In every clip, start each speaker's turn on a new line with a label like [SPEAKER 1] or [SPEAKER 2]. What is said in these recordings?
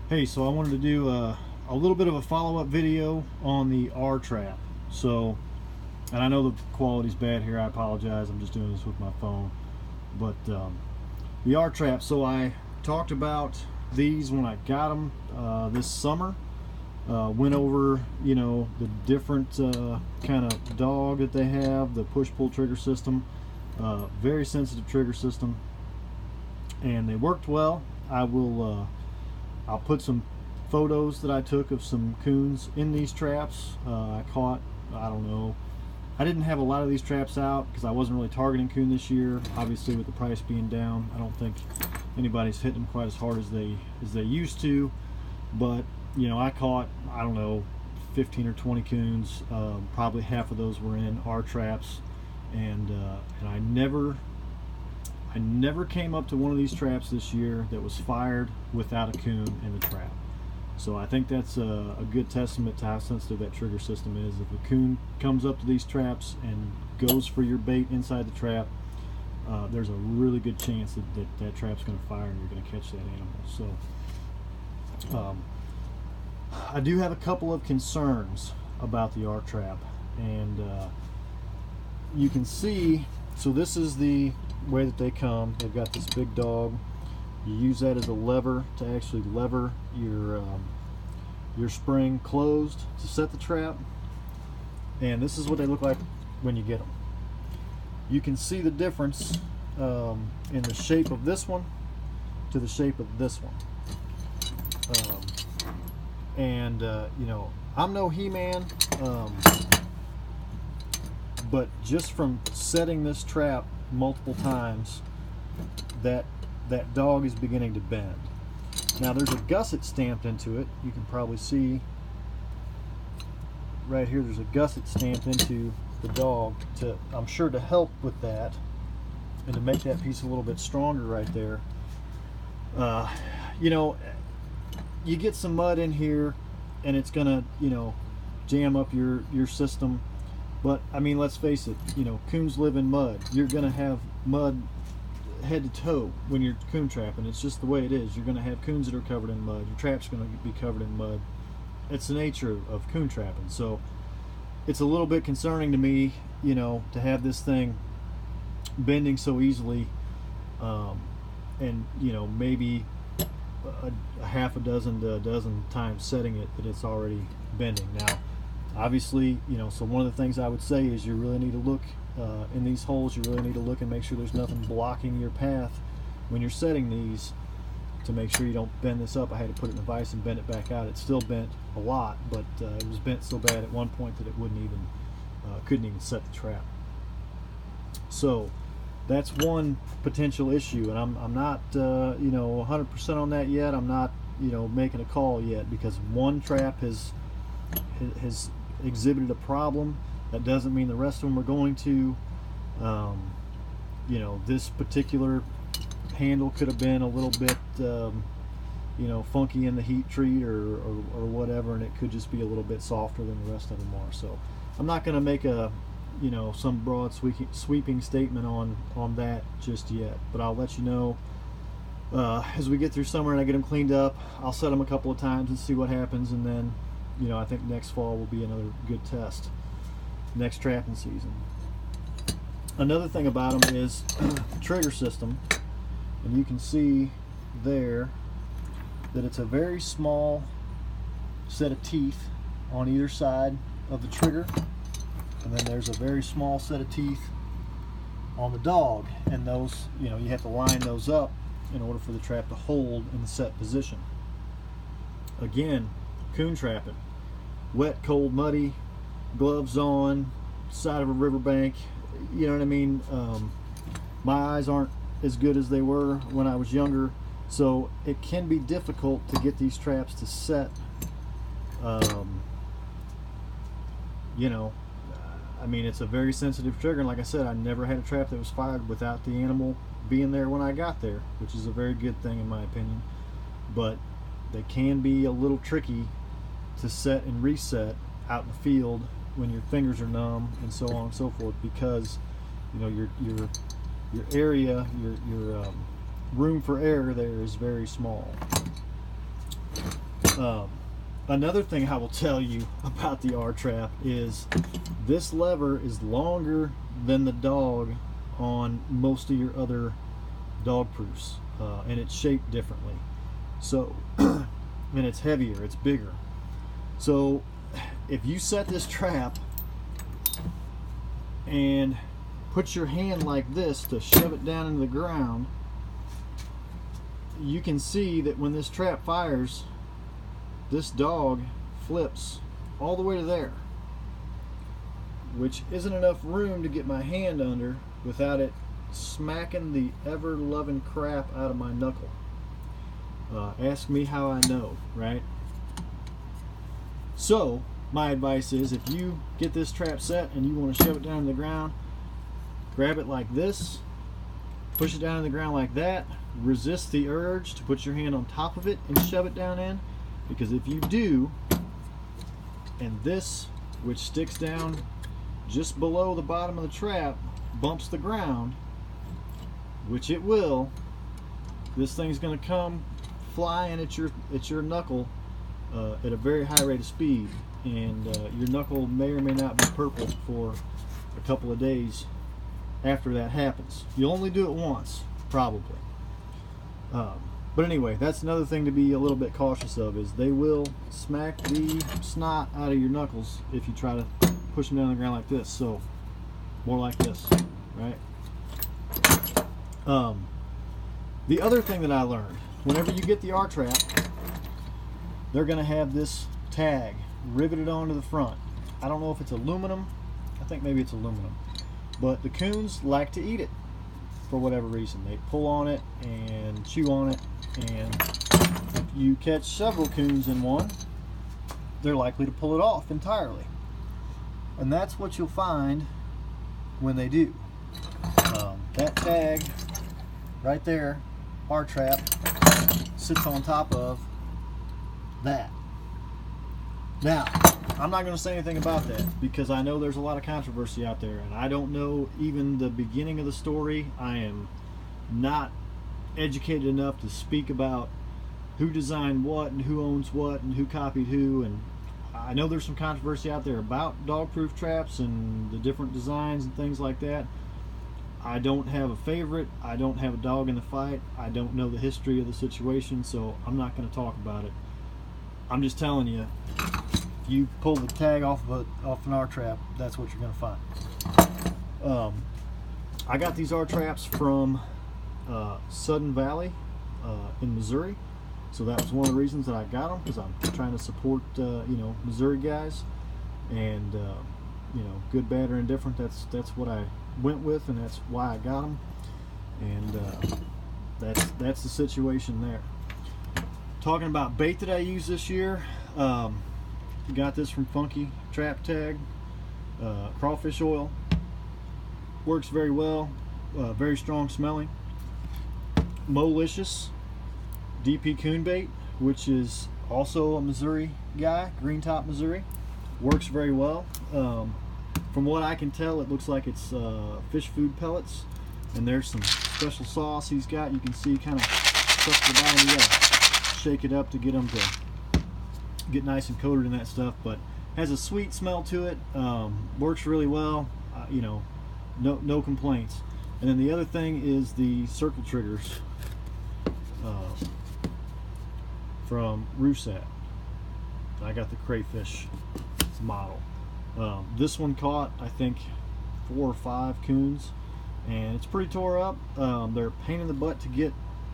[SPEAKER 1] Hey, so I wanted to do a little bit of a follow-up video on the R-Trap. So, and I know the quality's bad here, I apologize, I'm just doing this with my phone. But the R-Trap, so I talked about these when I got them this summer. Went over, you know, the different kind of dog that they have, the push-pull trigger system, very sensitive trigger system, and they worked well. I'll put some photos that I took of some coons in these traps. I caught, I don't know, I didn't have a lot of these traps out because I wasn't really targeting coon this year. Obviously, with the price being down, I don't think anybody's hitting them quite as hard as they used to. But you know, I caught, I don't know, 15 or 20 coons. Probably half of those were in our traps, and I never came up to one of these traps this year that was fired without a coon in the trap. So I think that's a good testament to how sensitive that trigger system is. If a coon comes up to these traps and goes for your bait inside the trap, there's a really good chance that trap's going to fire and you're going to catch that animal. So I do have a couple of concerns about the R-Trap, and you can see, so this is the way that they come. They've got this big dog. You use that as a lever to actually lever your spring closed to set the trap, and this is what they look like when you get them. You can see the difference in the shape of this one to the shape of this one. You know, I'm no He-Man, but just from setting this trap multiple times, that dog is beginning to bend. Now there's a gusset stamped into it. You can probably see right here, there's a gusset stamped into the dog to, I'm sure, to help with that and to make that piece a little bit stronger right there. You know, you get some mud in here and it's gonna, you know, jam up your system. But I mean, let's face it, you know, coons live in mud. You're gonna have mud head to toe when you're coon trapping. It's just the way it is. You're gonna have coons that are covered in mud. Your trap's gonna be covered in mud. It's the nature of coon trapping. So it's a little bit concerning to me, you know, to have this thing bending so easily, and you know, maybe a half a dozen to a dozen times setting it that it's already bending. Now obviously, you know, so one of the things I would say is you really need to look in these holes. You really need to look and make sure there's nothing blocking your path when you're setting these, to make sure you don't bend this up. I had to put it in a vise and bend it back out. It still bent a lot, but it was bent so bad at one point that it wouldn't even couldn't even set the trap. So that's one potential issue, and I'm not you know, 100% on that yet. I'm not, you know, making a call yet, because one trap has exhibited a problem. That doesn't mean the rest of them are going to. You know, this particular handle could have been a little bit you know, funky in the heat treat or whatever, and it could just be a little bit softer than the rest of them are. So I'm not going to make a, you know, some broad sweeping statement on that just yet, but I'll let you know as we get through summer and I get them cleaned up. I'll set them a couple of times and see what happens, and then, you know, I think next fall will be another good test, next trapping season. Another thing about them is the trigger system, and you can see there that it's a very small set of teeth on either side of the trigger, and then there's a very small set of teeth on the dog, and those, you know, you have to line those up in order for the trap to hold in the set position. Again, coon trapping, wet, cold, muddy, gloves on, side of a riverbank, you know what I mean. My eyes aren't as good as they were when I was younger, so it can be difficult to get these traps to set. You know, I mean, it's a very sensitive trigger, and like I said, I never had a trap that was fired without the animal being there when I got there, which is a very good thing in my opinion. But they can be a little tricky to set and reset out in the field when your fingers are numb and so on and so forth, because, you know, your area, your room for error there is very small. Another thing I will tell you about the R-Trap is this lever is longer than the dog on most of your other dog proofs, and it's shaped differently. So, and it's heavier, it's bigger. So if you set this trap and put your hand like this to shove it down into the ground, you can see that when this trap fires, this dog flips all the way to there, which isn't enough room to get my hand under without it smacking the ever-loving crap out of my knuckle. Ask me how I know, right? So my advice is, if you get this trap set and you want to shove it down in the ground, grab it like this, push it down in the ground like that, resist the urge to put your hand on top of it and shove it down in, because if you do, and this, which sticks down just below the bottom of the trap, bumps the ground, which it will, this thing's going to come flying at your knuckle at a very high rate of speed, and your knuckle may or may not be purple for a couple of days after that happens. You'll only do it once, probably. But anyway, that's another thing to be a little bit cautious of, is they will smack the snot out of your knuckles if you try to push them down on the ground like this. So more like this, right? The other thing that I learned, whenever you get the R-Trap, they're going to have this tag riveted onto the front. I don't know if it's aluminum. I think maybe it's aluminum. But the coons like to eat it for whatever reason. They pull on it and chew on it, and if you catch several coons in one, they're likely to pull it off entirely. And that's what you'll find when they do. That tag right there, R-Trap, sits on top of that. Now, I'm not going to say anything about that because I know there's a lot of controversy out there, and I don't know even the beginning of the story. I am not educated enough to speak about who designed what and who owns what and who copied who, and I know there's some controversy out there about dog-proof traps and the different designs and things like that. I don't have a favorite. I don't have a dog in the fight. I don't know the history of the situation, so I'm not going to talk about it. I'm just telling you, if you pull the tag off an R-Trap, that's what you're going to find. I got these R-Traps from Sudden Valley in Missouri, so that was one of the reasons that I got them, because I'm trying to support Missouri guys, and good, bad, or indifferent. That's what I went with, and that's why I got them, and that's the situation there. Talking about bait that I use this year, got this from Funky Trap Tag, crawfish oil. Works very well, very strong smelling. Molicious DP Coon Bait, which is also a Missouri guy, Green Top, Missouri. Works very well. From what I can tell, it looks like it's fish food pellets, and there's some special sauce he's got. You can see kind of stuff at the bottom. You gotta shake it up to get them to get nice and coated in that stuff, but has a sweet smell to it. Works really well. No complaints. And then the other thing is the circle triggers from Rusat. I got the crayfish model. This one caught, I think, 4 or 5 coons, and it's pretty tore up. They're a pain in the butt to get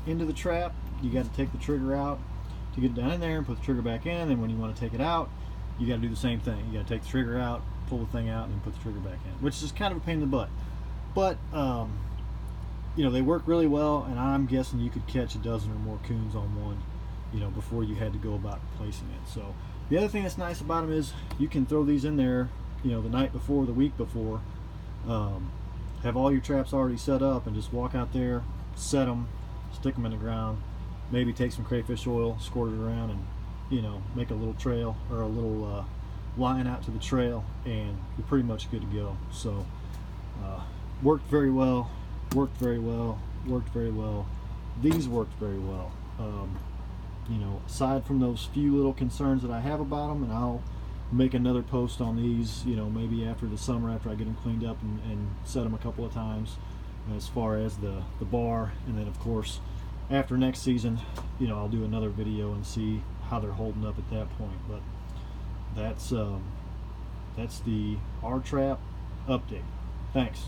[SPEAKER 1] into the trap. You got to take the trigger out to get it down in there and put the trigger back in, and when you want to take it out, you got to do the same thing. You got to take the trigger out, pull the thing out, and then put the trigger back in, which is kind of a pain in the butt. But they work really well, and I'm guessing you could catch a dozen or more coons on one, before you had to go about placing it. So the other thing that's nice about them is you can throw these in there, the night before, the week before, have all your traps already set up, and just walk out there, set them, stick them in the ground, maybe take some crayfish oil, squirt it around, and make a little trail or a little line out to the trail, and you're pretty much good to go. So worked very well, worked very well, worked very well. These worked very well. you know, aside from those few little concerns that I have about them, and I'll make another post on these, you know, maybe after the summer, after I get them cleaned up and set them a couple of times, as far as the bar. And then of course after next season, you know, I'll do another video and see how they're holding up at that point. But that's the R-Trap update. Thanks.